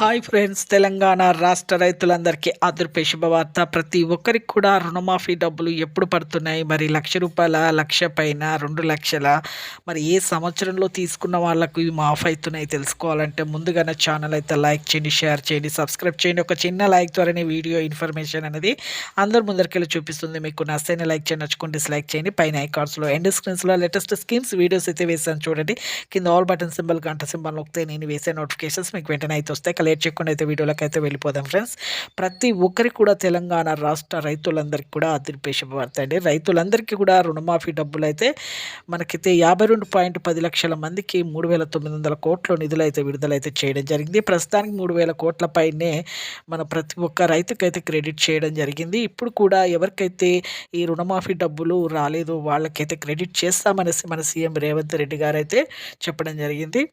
Hi friends, Telangana రాష్ట్ర రైతులందరికీ ఆదుర్పే శుభవార్త. ప్రతి ఒక్కరికి కూడా రుణమాఫీ డబ్బులు ఎప్పుడు పడుతున్నాయి? మరి రూ. 1,00,000, 1,00,000 పైన, 2,00,000, మరి ఏ సంవత్సరంలో తీసుకున్న వాళ్ళకు ఇవి మాఫ్ అవుతున్నాయి తెలుసుకోవాలంటే ముందుగా నా ఛానల్ అయితే లైక్ చేయండి, షేర్ చేయండి, సబ్స్క్రైబ్ చేయండి. ఒక చిన్న లైక్ ద్వారానే వీడియో ఇన్ఫర్మేషన్ అనేది అందరి ముందరికెళ్ళి చూపిస్తుంది. మీకు నచ్చితే లైక్ చేయండి, నచ్చుకుంటే డిస్లైక్ చేయండి. పైన ఐకార్డ్స్లో ఎండ్ స్క్రీన్స్లో లేటెస్ట్ స్కీమ్స్ వీడియోస్ అయితే వేసాను చూడండి. కింద ఆల్ బటన్ సింబల్, గంట సింబల్ నొక్కితే నేను వేసే నోటిఫికేషన్స్ మీకు వెంటనే అయితే వస్తాయి. లేట్ చేయకుండా అయితే వీడియోలోకి అయితే వెళ్ళిపోదాం ఫ్రెండ్స్. ప్రతి ఒక్కరికి కూడా తెలంగాణ రాష్ట్ర రైతులందరికీ కూడా అదిరిపే శుభవార్త అండి. రైతులందరికీ కూడా రుణమాఫీ డబ్బులు అయితే మనకైతే 52.10 లక్షల మందికి 3,900 కోట్ల నిధులు అయితే విడుదలైతే చేయడం జరిగింది. ప్రస్తుతానికి 3,000 కోట్ల పైనే మన ప్రతి ఒక్క రైతుకైతే క్రెడిట్ చేయడం జరిగింది. ఇప్పుడు కూడా ఎవరికైతే ఈ రుణమాఫీ డబ్బులు రాలేదో వాళ్ళకైతే క్రెడిట్ చేస్తామనేసి మన సీఎం రేవంత్ రెడ్డి గారు అయితే చెప్పడం జరిగింది.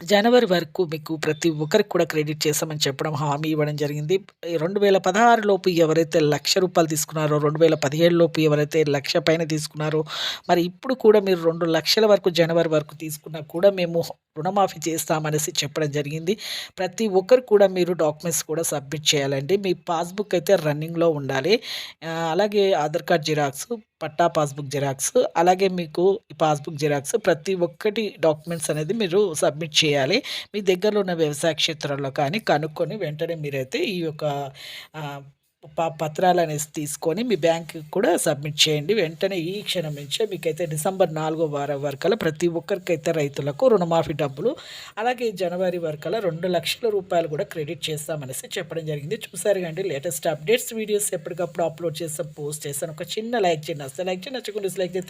జనవరి వరకు మీకు ప్రతి ఒక్కరికి కూడా క్రెడిట్ చేస్తామని చెప్పడం, హామీ ఇవ్వడం జరిగింది. 2016 లోపు ఎవరైతే రూ. 1,00,000 తీసుకున్నారో, 2017 లోపు ఎవరైతే 1,00,000 పైన తీసుకున్నారో, మరి ఇప్పుడు కూడా మీరు 2,00,000 వరకు జనవరి వరకు తీసుకున్నా కూడా మేము రుణమాఫీ చేస్తామనేసి చెప్పడం జరిగింది. ప్రతి ఒక్కరు కూడా మీరు డాక్యుమెంట్స్ కూడా సబ్మిట్ చేయాలండి. మీ పాస్బుక్ అయితే రన్నింగ్‌లో ఉండాలి. అలాగే ఆధార్ కార్డ్ జిరాక్స్, పట్టా పాస్బుక్ జిరాక్స్, అలాగే మీకు పాస్బుక్ జిరాక్స్, ప్రతి ఒక్కటి డాక్యుమెంట్స్ అనేది మీరు సబ్మిట్ చేయాలి. మీ దగ్గరలో ఉన్న వ్యవసాయ క్షేత్రంలో కానీ కనుక్కొని వెంటనే మీరైతే ఈ యొక్క పత్రాలనేసి తీసుకొని మీ బ్యాంక్‌కి కూడా సబ్మిట్ చేయండి. వెంటనే ఈ క్షణం నుంచే మీకైతే డిసెంబర్ 4వ వారం వరకల్లా ప్రతి ఒక్కరికైతే రైతులకు రుణమాఫీ డబ్బులు, అలాగే జనవరి వరకల్లా రూ. 2,00,000 కూడా క్రెడిట్ చేస్తామనేసి చెప్పడం జరిగింది. చూసారు కండి లేటెస్ట్ అప్డేట్స్ వీడియోస్ ఎప్పటికప్పుడు అప్లోడ్ చేస్తాను, పోస్ట్ చేస్తాను. ఒక చిన్న లైక్ చేయండి. లైక్ చేయండి, నచ్చకుండా డిస్లైక్ చేస్తే